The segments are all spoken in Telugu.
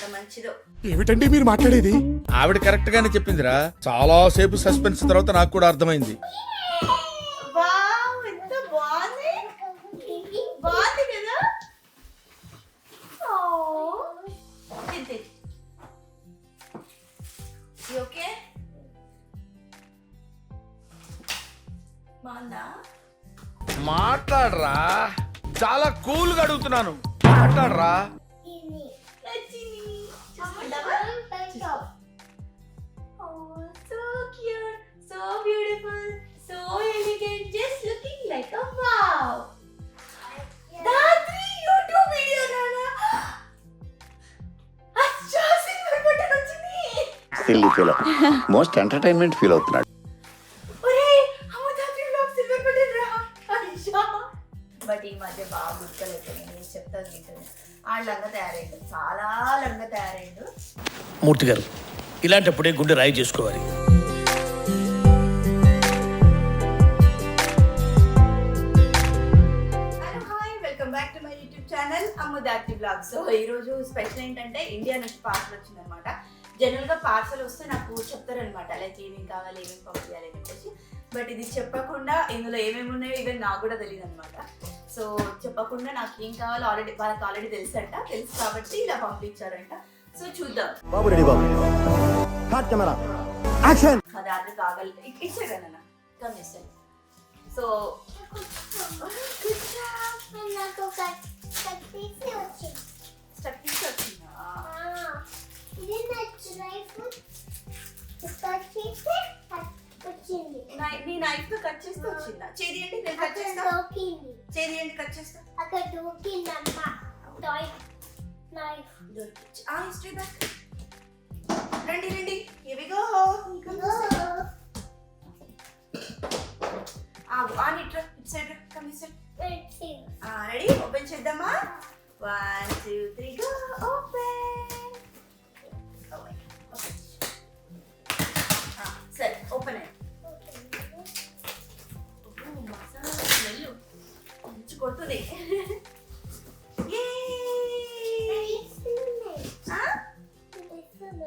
ఎంత మంచిదో. ఏమిటండి మీరు మాట్లాడేది? ఆవిడ కరెక్ట్ గానే చెప్పిందిరా. చాలా సేపు సస్పెన్స్ తర్వాత నాకు కూడా అర్థమైంది. వావ్, ఎంత బాగుంది. బాగుంది కదా. ఓకే, బాగుందా? మాట్లాడరా, చాలా కూల్ గా అడుగుతున్నాను. మాట్లాడరా. So cute, so beautiful, so elegant, just looking like a wow. Dadri, YouTube video nana. Acha silver button వచ్చింది. Silly feel most entertainment feel అవుతున్నాడు. ఒరేయ్, అమ్మ దాద్రి vlog silver button రా. అచ్చా. బట్ ఈ మధ్య బాగా గుర్తులేదు. నేను చెప్తాను నీకు. ఆ లంగా తయారైండు, చాలా లంగా తయారైండు. మూర్తి గారు, ఇలాంటప్పుడే గుండె రాయి చేసుకోవాలి. Hello hi, welcome back to my YouTube channel Ammudatri blog. So ఈ రోజు స్పెషల్ ఏంటంటే ఇండియా నుంచి పార్సల్ వచ్చిందనమాట. జనరల్ గా పార్సల్ వస్తే నాకు చెప్తారనమాట, లైక్ ఏమేమి కావాలి, ఏమేమి పంపించాలి అని చెప్పేసి. బట్ ఇది చెప్పకుండా ఇందులో ఏమేమి ఉన్నాయో ఈవెన్ నాకు కూడా తెలియదు అనమాట. సో చెప్పకుండా నాకు ఏం కావాలో వాళ్ళకి ఆల్రెడీ తెలుసు కాబట్టి ఇలా పంపించారంట. సో చూద్దాం. బాబు రెడీ బాబు. Hot camera action. మా దాంట్లో కావాలి ఇచ్చాడు అన్న కమిషన్. సో స్టక్ తీసి వచ్చిందా? నీ నైఫ్ తో కట్ చేస్తూ వచ్చిందా? చేయండి, నేను కట్ చేస్తా. చేయండి, కట్ చేస్తా. History back. రండి, ఇవిగో. రెడీ, ఓపెన్ చేద్దామా? 1 2 3 గో. ఓపెన్. సరే, ఓపెన్ అయ్యి మసాలా స్మెల్ మంచి కొడుతుంది.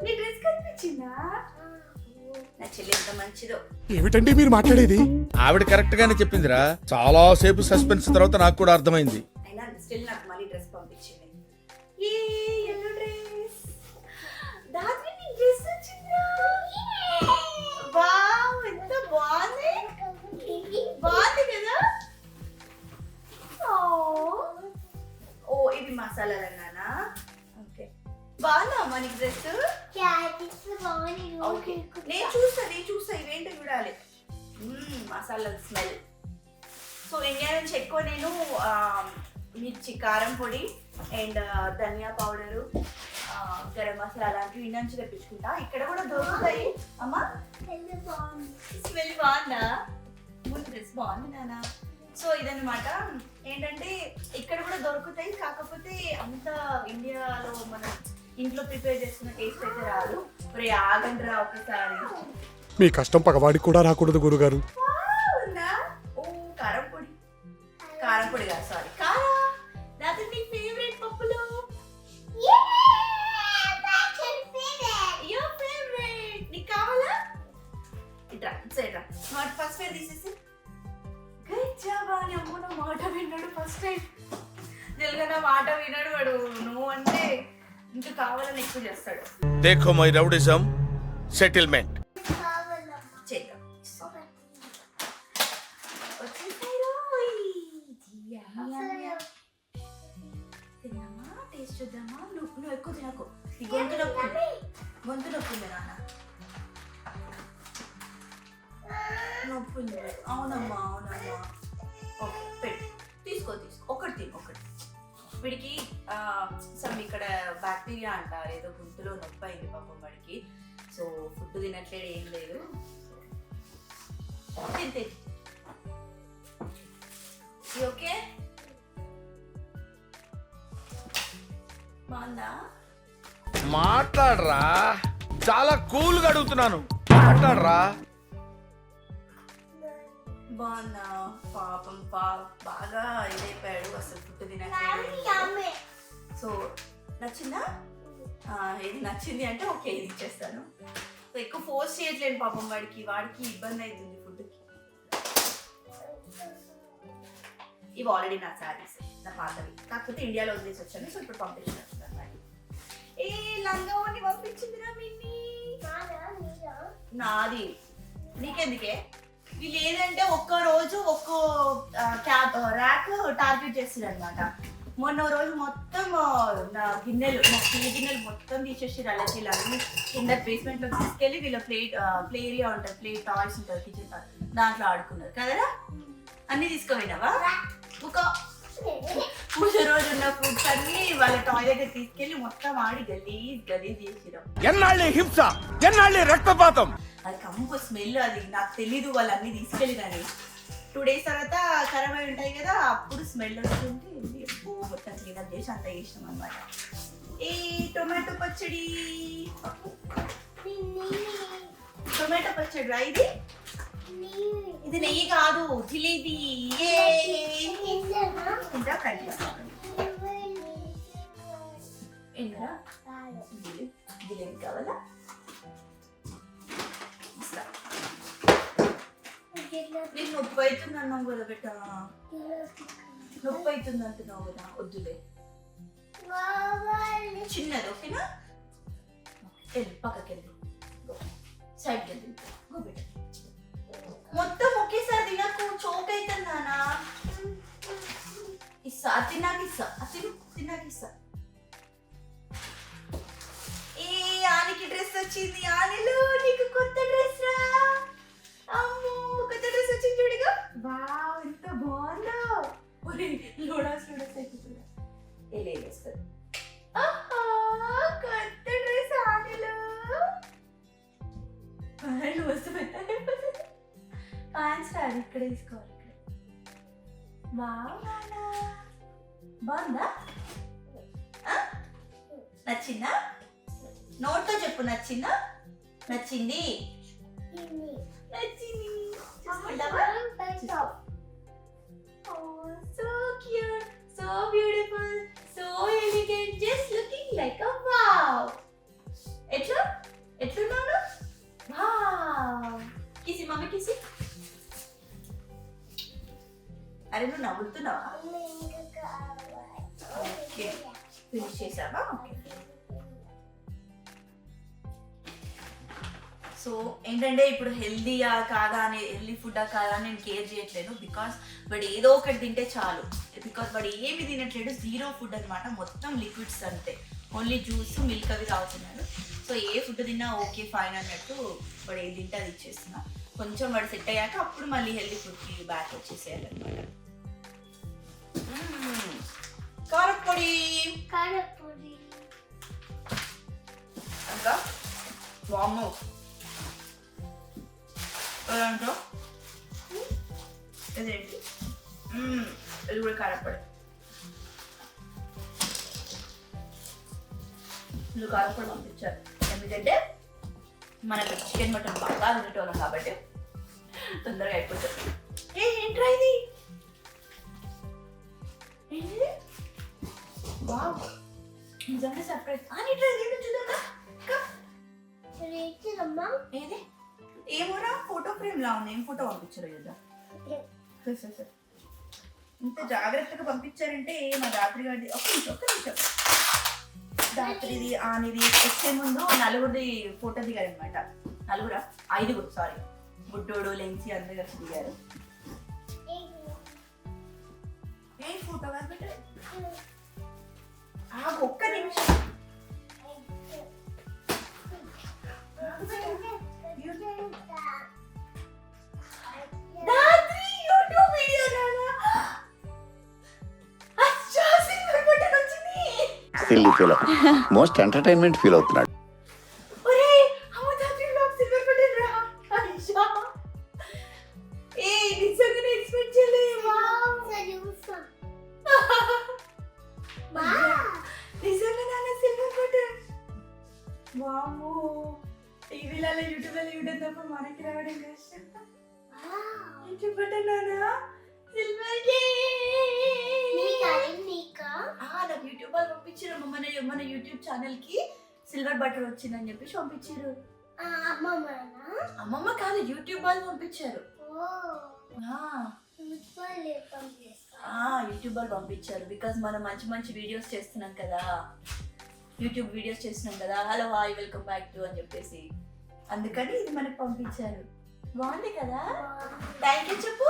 నీ డ్రెస్ కనిపించిందా? నా చెల్లి ఎంత మంచిదో. ఏమిటండి మీరు మాట్లాడేది? ఆవిడ కరెక్ట్ గానే చెప్పిందిరా. చాలా సేపు సస్పెన్స్ తర్వాత నాకు కూడా అర్థమైంది. అయినా స్టిల్ నాకు మళ్ళీ డ్రెస్ పంపించింది. ఏ yellow dress. దాద్రి, నీ డ్రెస్ వచ్చిందా? వావ్, ఎంత బాగుంది. బాగుంది కదా. ఓ ఇది మసాలా రంగానా? ఓకే, బాగుందా అమ్మా నీకు డ్రెస్? ఓకే, నేను చూస్తా ఇవేంటో చూడాలి. మసాలా స్మెల్. సో ఇండియా నుంచి ఎక్కువ నేను మిర్చి, కారం పొడి అండ్ ధనియా పౌడరు, గరం మసాలా అలాంటివి ఇండియా నుంచి తెప్పించుకుంటా. ఇక్కడ కూడా దొరుకుతాయి. అమ్మా స్మెల్ బాగుందా? ముందు డ్రెస్ బాగుంది నాన్న. సో ఇదన్నమాట. ఏంటంటే ఇక్కడ కూడా దొరుకుతాయి, కాకపోతే అంత ఇండియాలో మనం ఇంట్లో ప్రిపేర్ చేసుకున్న టేస్ట్ అయితే రాదు. మరి ఆగండ్రా ఒకసారి. మీ కష్టం పగవాడికి కూడా రాకూడదు గురుగారు. ఓ కారం పొడి కాదు, సారీ, కారా. నాకు నీ ఫేవరెట్ పప్పులు. Your favourite. నీకు కావాలా? ఇట్రా సైడ్రా. ఫస్ట్ వేర్ తీసేసి. గచ్చాబా అని అమ్మో, నా మాట విన్నాడు ఫస్ట్ టైం. తెలుగు నా మాట విన్నాడు వాడు. నువ్వు అంటే ఇంకా కావాలని ఎక్కువ చేస్తాడు. దేఖో మై రౌడిజం సెటిల్మెంట్. చేద్దాం. తిన్నామా? టేస్ట్ చూద్దామా? నువ్వు ఎక్కువ తినకు. గొంతు నొప్పి ఉంది నాన్న. నొప్పి ఉంది. అవునమ్మా. ఓకే, పెట్టు. తీసుకో. ఒకటి తిను. వీడికి సమ్ ఇక్కడ బ్యాక్టీరియా అంటారు, ఏదో గొంతులో నొప్పి అయింది పాపం వాడికి. సో ఫుడ్ తినట్లేడు, ఏం లేదు. తింటే ఓకే. బాగుందా? మాట్లాడరా, చాలా కూల్ గా అడుగుతున్నాను. మాట్లాడరా. బాగుందా? పాపం బాగా ఇదైపోయాడు, అసలు ఫుడ్ తినట్లేదు. సో నచ్చిందా? ఇది నచ్చింది అంటే ఓకే ఇది ఇచ్చేస్తాను. సో ఎక్కువ ఫోర్స్ చేయట్లేదు పాపం వాడికి ఇబ్బంది అవుతుంది ఫుడ్కి. ఇవి ఆల్రెడీ నా శారీస్, నా పాతవి, కాకపోతే ఇండియాలో వదిలేసి వచ్చాను. సో ఇప్పుడు పంపించాను అన్నమాట. ఏ లంగా ఓని పంపించిందిరా మిన్ని. నాది నీకెందుకే? వీళ్ళు ఏంటంటే ఒక్క రోజు ఒక్కో క్యాబ్ ర్యాక్ టార్గెట్ చేస్తారు అనమాట. మొన్న రోజు మొత్తం నా స్టీల్ గిన్నెలు మొత్తం తీసేసి అలాగే అన్ని కింద బేస్మెంట్ లో తీసుకెళ్ళి వీళ్ళ ప్లే ఏరియా ఉంటుంది, ప్లే టాయ్స్ ఉంటుంది కిచెన్, దాంట్లో ఆడుకున్నారు కదరా. అన్ని తీసుకుపోయినావా? ఒక పూజ రోజు ఉన్న ఫుడ్స్ అన్ని వాళ్ళ టాయ్ దగ్గర తీసుకెళ్లి మొత్తం ఆడి గలీజ్ చేసిరాం. ఎన్నాళ్ళి హింస, ఎన్నాళ్ళి రక్తపాతం. అది కంపు స్మెల్, అది నాకు తెలీదు. వాళ్ళు అన్ని తీసుకెళ్ళి కానీ 2 days తర్వాత ఖరాబ్ అయి ఉంటాయి కదా, అప్పుడు స్మెల్ వస్తుంటే మొత్తం క్లీన్ చేసి అంత చేసినాం అనమాట. ఈ టొమాటో పచ్చడి రా. ఇది నెయ్యి కాదు, జిలేబీ. ఇంకా కనిపిస్తాను ఏంట్రా జిలేబీ కావాలా? నీకు నొప్పి అవుతుంది అన్నావు కదా బిడ్డ, నొప్పి అవుతుంది అంటున్నావు కదా, వద్దులే చిన్నది ఓకేనా. వెళ్ళి పక్కకి వెళ్ళి సైడ్కి వెళ్ళి గో బిడ్డ. మొత్తం ఒకేసారి తినకు, చోక్ అవుతుంది నానా. ఇస్తా తిన్నాక ఇస్తా. ఏ ఆనికి డ్రెస్ వచ్చింది. ఆనిలో నీకు కొత్త డ్రెస్ రా. అమ్మో కొత్త డ్రెస్ వచ్చింది చూడగా. వావ్ ఎంత బాగుందో. లోడాస్ అయిపోతుందా వేస్తారు. కొత్త డ్రెస్ ఆనిలో. వస్తు పెట్టాలి ప్యాంట్స్ రాదు, ఇక్కడ తీసుకోవాలి. ఇక్కడ బాగుందా? నచ్చిందా? నోట్తో చెప్పు నచ్చిందా? నచ్చింది. So cute, so beautiful, so elegant, just looking like a wow. ఎట్లున్నాను? వావ్. కిసి మమ్మీ కిసి. అరే నువ్వు నవ్వుతున్నావా? ఓకే ఫినిష్ చేసావా? ఓకే. సో ఏంటంటే ఇప్పుడు హెల్దీయా కాదా అని, హెల్దీ ఫుడ్డా కాదా అని నేను కేర్ చేయట్లేదు. బికాస్ వాడు ఏదో ఒకటి తింటే చాలు. బికాస్ వాడు ఏమి తినట్లేదు, 0 ఫుడ్ అనమాట, మొత్తం లిక్విడ్స్ అంతే. ఓన్లీ జ్యూస్ మిల్క్ అవి తాగుతున్నాడు. సో ఏ ఫుడ్ తిన్నా ఓకే ఫైన్ అన్నట్టు వాడు ఏది తింటే అది ఇచ్చేస్తున్నా. కొంచెం వాడు సెట్ అయ్యాక అప్పుడు మళ్ళీ హెల్దీ ఫుడ్కి బ్యాక్ వచ్చేసేయాలన్నమాట. కారపొడి ఇంకా వాము ఇదేంటి, ఇది కూడా కారపొడి. ఇది కారపొడి పంపించారు ఎందుకంటే మనకు చికెన్ మటన్ బాగా తినేటోళ్ళం కాబట్టి తొందరగా అయిపోతుంది. ఏంట్రా ఇది? ఏంటిది? వావ్ నిజంగా సర్ప్రైజ్. ఏది ఏమోరా ఫోటో ఫ్రేమ్ లా ఉంది. ఏం ఫోటో పంపించారు కదా, ఇంత జాగ్రత్తగా పంపించారంటే మా రాత్రి గారి ఒక్క నిమిషం రాత్రిది ఆనిది వచ్చే ముందు నలుగురిది ఫోటో దిగారు అనమాట. 5 సారీ, గుడ్డోడు లెన్సీ అందరు కలిసి దిగారు. ఏ ఫోటో కనిపెట్టారు? ఒక్క నిమిషం. Silly feel, most entertainment feel అవుతున్నాడు. టీవీలలో యూట్యూబ్లో యూట్యూబ్ తప్ప మనకి రావడం కష్టం. యూట్యూబ్ బటన్ నాకు యూట్యూబ్ వాళ్ళు పంపించారు మన యూట్యూబ్ ఛానల్ కి సిల్వర్ బటర్ వచ్చిందని చెప్పేసి పంపించారు. అమ్మమ్మనా? అమ్మమ్మ కాదు, యూట్యూబ్ వాళ్ళు పంపించారు. ఓ, ఆ, మున్సిపల్ పంపిస్తా. యూట్యూబ్ వాళ్ళు పంపించారు. బికాజ్ మనం మంచి మంచి వీడియోస్ చేస్తున్నాం కదా, యూట్యూబ్ వీడియోస్ చేస్తున్నాం కదా, hello hi welcome back to అని చెప్పేసి, అందుకని ఇది మనకు పంపించారు. బాగుంది కదా. థ్యాంక్ యూ చెప్పు.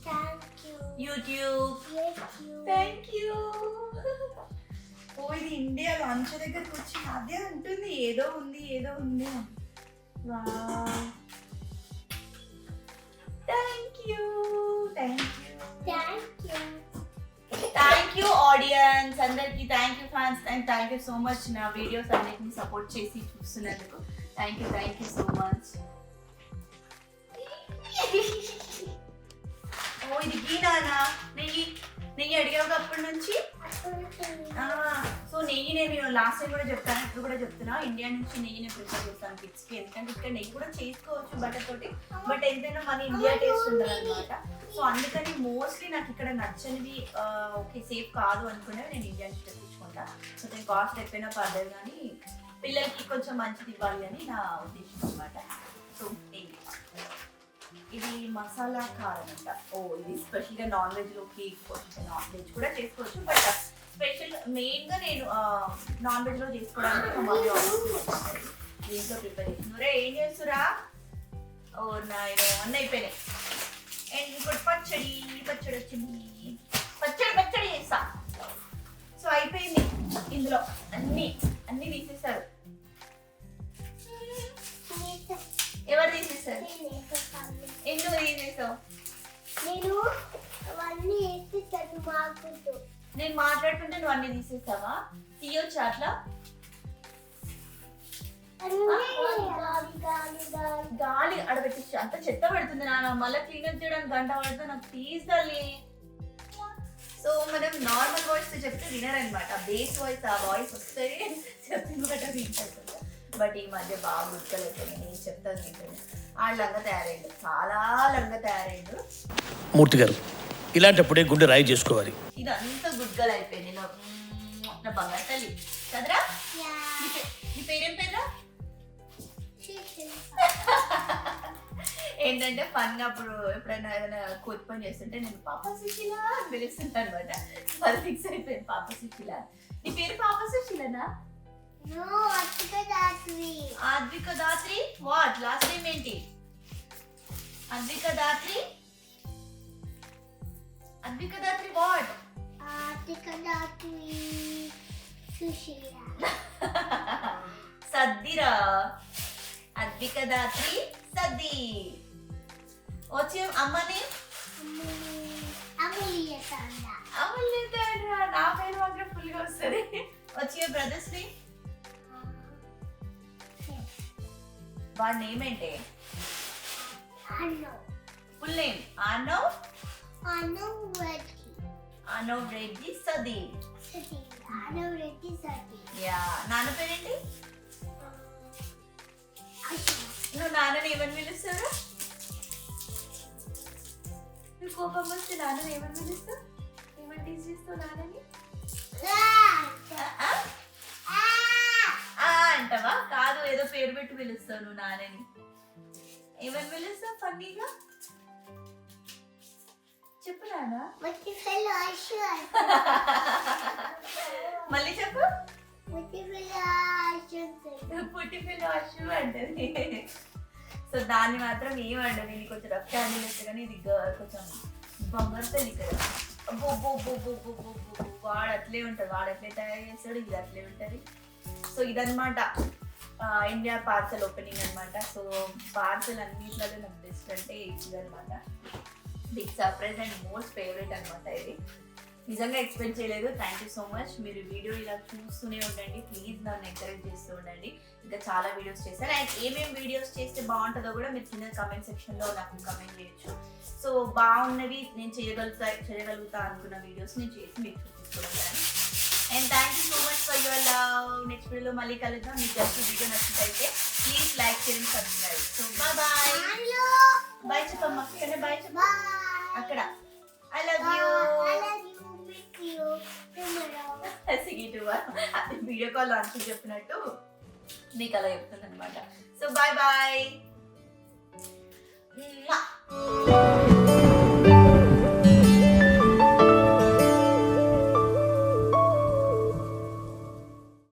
Thank you. YouTube thank you. ఓ ఇది ఇండియా లంచ్ దగ్గరకు వచ్చి అదే అంటుంది, ఏదో ఉంది ఏదో ఉంది. Thank you thank you thank you. Thank you audience అందరికి, thank you fans, and thank you so much నా వీడియోస్ అన్నిటిని సపోర్ట్ చేసి చూస్తున్నందుకు. Thank you so much. ఓ ఇది గీ నానా, నెయ్యి అడిగావు అప్పటి నుంచి. సో నెయ్యి నేను లాస్ట్ టైం కూడా చెప్తాను, ఇప్పుడు కూడా చెప్తున్నా, ఇండియా నుంచి నెయ్యిని ప్రిఫర్ చేస్తాను కిడ్స్కి. ఎందుకంటే ఇక్కడ నెయ్యి కూడా చేసుకోవచ్చు బటర్ తోటి, బట్ ఎంతైనా మన ఇండియా టేస్ట్ ఉండదు అనమాట. సో అందుకని మోస్ట్లీ నాకు ఇక్కడ నచ్చనివి ఓకే సేఫ్ కాదు అనుకునేవి నేను ఇండియా నుంచి తెప్పించుకుంటా. సో నేను కాస్ట్ ఎక్కువైనా పర్లేదు కానీ పిల్లలకి కొంచెం మంచిది ఇవ్వాలి అని నా ఉద్దేశం అనమాట. సో ఇది మసాలా కారం అంట. ఓ ఇది స్పెషల్గా నాన్ వెజ్లోకి నాన్ వెజ్ కూడా చేసుకోవచ్చు, బట్ స్పెషల్ మెయిన్గా నేను నాన్ వెజ్లో చేసుకోవడానికి మా మమ్మీ దీంట్లో ప్రిపేర్ చేస్తున్నారు. ఏం చేస్తురా? ఓ నాయన అన్నీ అయిపోయినాయి. అండ్ ఇంకోటి పచ్చడి వచ్చింది, పచ్చడి చేస్తా. సో అయిపోయింది, ఇందులో అన్నీ తీసేసారు. ఎవరు తీసేసారు? ఎందుకు తీసేసావు? నేను అవన్నీ వేసి మాకుతూ నేను మాట్లాడుతుంటే నువ్వు అన్ని తీసేసావా? తీయొచ్చు అట్లా? గాలి అడబెట్టి అంత చెత్త పెడుతుంది నాన్న, మళ్ళీ క్లీన్ చేయడానికి గంట పడుతుంది. నాకు తీసాలి. సో మనం నార్మల్ వాయిస్ చెప్తే వినర్ అనమాట, బేస్ వాయిస్ ఆ వాయిస్ వస్తే చెప్పిన మాట వింటారు. బట్ ఈ మధ్య బాగా గుర్తులైపోయింది, నేను చెప్తాను వింటాను. ఆ లంగా తయారైండు, చాలా లంగా తయారైండు. మూర్తి గారు ఇలాంటప్పుడే గుండె రాయి చేసుకోవాలి. ఇదంతా గుడ్గలు అయిపోయింది. నా బంగారు తల్లి కదరా. నీ పేరేం పేరా? ఏంటంటే ఫన్ అప్పుడు ఎప్పుడైనా ఏదైనా కోతి పని చేస్తుంటే నేను పాప సుశీల అని పిలుస్తుంటా అనమాట. అది ఫిక్స్ అయిపోయింది, పాప సుశీల. నీ పేరు పాప సుశీలనా? Advika Dhatri. What last name ఏంటి? అద్విక దాత్రి వాట్? సద్దిరా. అద్విక దాత్రి సద్ది. వచ్చి అమ్మని అమలేదండ్రా, నా పేరు మాత్రం ఫుల్ గా వస్తుంది. వచ్చి బ్రదర్స్ ని వాడి నేమ్ ఏంటి? ఫుల్ నేమ్ ఆర్నవ్ రెడ్డి సది. యా. నాన్న పేరేంటి? నువ్వు నాన్నని ఏమని పిలుస్తావు? నువ్వు కోపం వస్తే నాన్నని ఏమని పిలుస్తావు? ఏమని టీచ్ చేస్తావు నాన్నని? అంటవా? కాదు, ఏదో పేరు పెట్టి పిలుస్తావు నువ్వు నాన్నని. ఏమని పిలుస్తావు ఫన్నీగా? చెప్పు నాన్న. మళ్ళీ చెప్పు. పుట్టి పిల్ల అశు అంటది. సో దాన్ని మాత్రం ఏమంటది, నేను కొంచెం రఫ్ హ్యాండిల్ ఇస్తే కానీ ఇది కొంచెం బంగారు తల్లి కదా. వాడు అట్లే ఉంటుంది, వాడు అట్లే తయారు చేస్తాడు, ఇది అట్లే ఉంటుంది. సో ఇదన్నమాట ఇండియా పార్సల్ ఓపెనింగ్ అనమాట. సో పార్సల్ అన్నిట్లలో నాకు బెస్ట్ అంటే ఇదనమాట. Big surprise and most favourite అనమాట ఇది. నిజంగా ఎక్స్పెక్ట్ చేయలేదు. Thank you so much. మీరు వీడియో ఇలా చూస్తూనే ఉండండి ప్లీజ్, నన్ను ఎంకరేజ్ చేస్తూ ఉండండి. ఇంకా చాలా వీడియోస్ చేస్తాను. అండ్ ఏమేమి వీడియోస్ చేస్తే బాగుంటుందో కూడా మీరు కింద కమెంట్ సెక్షన్లో నాకు కమెంట్ చేయొచ్చు. సో బాగున్నవి నేను చేయగలుగుతా అనుకున్న వీడియోస్ నేను చేసి మీకు చూపిస్తున్నాను. And thank you so much for your love. Next వీడియోలో మళ్ళీ కలుద్దాం. మీకు జస్ట్ వీడియో నచ్చినట్లయితే ప్లీజ్ లైక్ చేయండి, సబ్స్క్రైబ్. సో బాయ్ బాయ్ చెప్పమ్మా. అక్కడ బాయ్ చెప్ప. అక్కడ I love you. Video call answer చెప్పినట్టు నీకు అలా చెప్తుంది అనమాట. So bye bye.